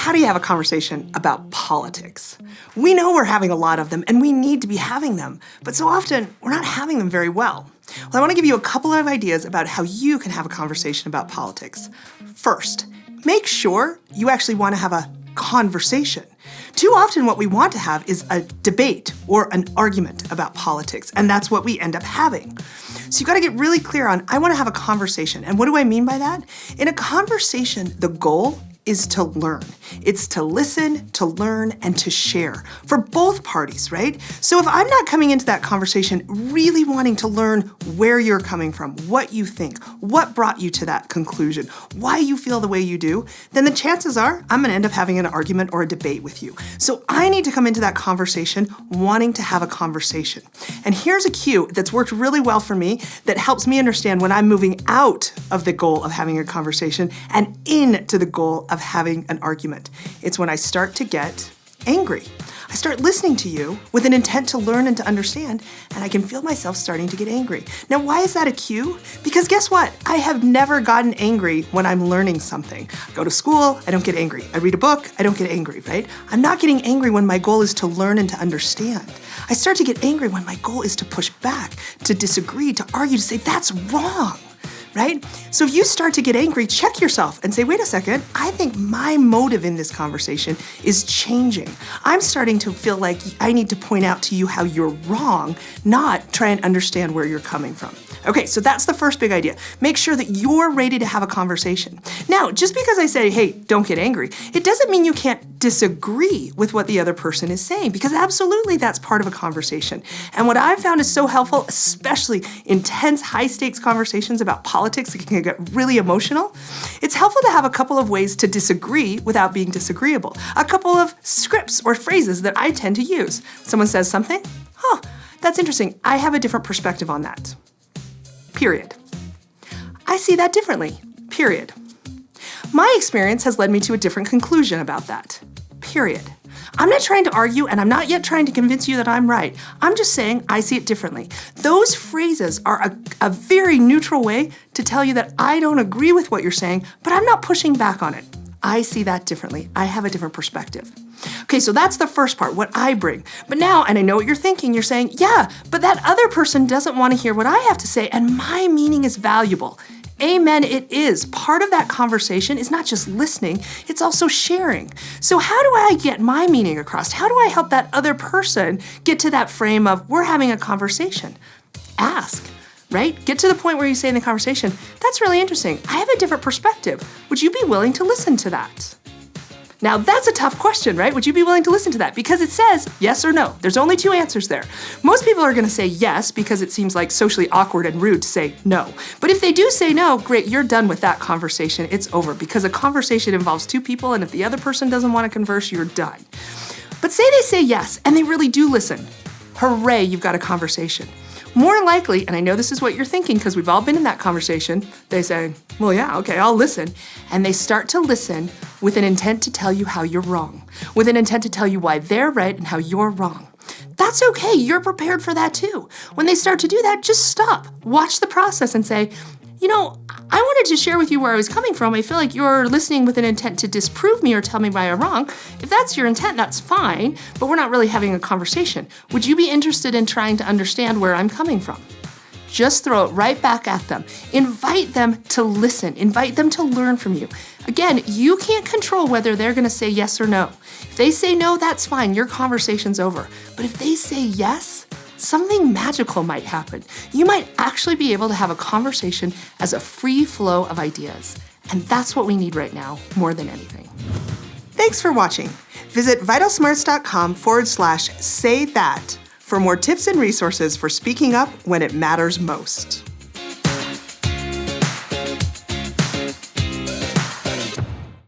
how do you have a conversation about politics? We know we're having a lot of them and we need to be having them, but so often we're not having them very well. Well, I want to give you a couple of ideas about how you can have a conversation about politics. First, make sure you actually want to have a conversation. Too often what we want to have is a debate or an argument about politics, and that's what we end up having. So you got to get really clear on, I want to have a conversation. And what do I mean by that? In a conversation, the goal is to learn. It's to listen, to learn, and to share for both parties, right? So if I'm not coming into that conversation really wanting to learn where you're coming from, what you think, what brought you to that conclusion, why you feel the way you do, then the chances are I'm going to end up having an argument or a debate with you. So I need to come into that conversation wanting to have a conversation. And here's a cue that's worked really well for me that helps me understand when I'm moving out of the goal of having a conversation and into the goal of having an argument. It's when I start to get angry. I start listening to you with an intent to learn and to understand, and I can feel myself starting to get angry. Now, why is that a cue? Because guess what? I have never gotten angry when I'm learning something. I go to school, I don't get angry. I read a book, I don't get angry, right? I'm not getting angry when my goal is to learn and to understand. I start to get angry when my goal is to push back, to disagree, to argue, to say, that's wrong. Right? So if you start to get angry, check yourself and say, wait a second, I think my motive in this conversation is changing. I'm starting to feel like I need to point out to you how you're wrong, not try and understand where you're coming from. Okay, so that's the first big idea. Make sure that you're ready to have a conversation. Now, just because I say, hey, don't get angry, it doesn't mean you can't disagree with what the other person is saying, because absolutely that's part of a conversation. And what I've found is so helpful, especially intense, high-stakes conversations about politics that can get really emotional, it's helpful to have a couple of ways to disagree without being disagreeable. A couple of scripts or phrases that I tend to use. Someone says something, that's interesting. I have a different perspective on that. Period. I see that differently. Period. My experience has led me to a different conclusion about that. Period. I'm not trying to argue, and I'm not yet trying to convince you that I'm right. I'm just saying I see it differently. Those phrases are a very neutral way to tell you that I don't agree with what you're saying, but I'm not pushing back on it. I see that differently. I have a different perspective. Okay, so that's the first part, what I bring. But now, and I know what you're thinking, you're saying, yeah, but that other person doesn't want to hear what I have to say, and my meaning is valuable. Amen, it is. Part of that conversation is not just listening, it's also sharing. So how do I get my meaning across? How do I help that other person get to that frame of, we're having a conversation? Ask. Right? Get to the point where you say in the conversation, that's really interesting. I have a different perspective. Would you be willing to listen to that? Now that's a tough question, right? Would you be willing to listen to that? Because it says yes or no. There's only two answers there. Most people are gonna say yes because it seems like socially awkward and rude to say no. But if they do say no, great, you're done with that conversation. It's over because a conversation involves two people, and if the other person doesn't wanna converse, you're done. But say they say yes and they really do listen. Hooray, you've got a conversation. More likely, and I know this is what you're thinking because we've all been in that conversation, they say, well, yeah, okay, I'll listen. And they start to listen with an intent to tell you how you're wrong, with an intent to tell you why they're right and how you're wrong. That's okay, you're prepared for that too. When they start to do that, just stop, watch the process and say, you know, I wanted to share with you where I was coming from. I feel like you're listening with an intent to disprove me or tell me why I'm wrong. If that's your intent, that's fine, but we're not really having a conversation. Would you be interested in trying to understand where I'm coming from? Just throw it right back at them. Invite them to listen. Invite them to learn from you. Again, you can't control whether they're gonna say yes or no. If they say no, that's fine, your conversation's over. But if they say yes, something magical might happen. You might actually be able to have a conversation as a free flow of ideas. And that's what we need right now, more than anything. Thanks for watching. Visit vitalsmarts.com/say that for more tips and resources for speaking up when it matters most.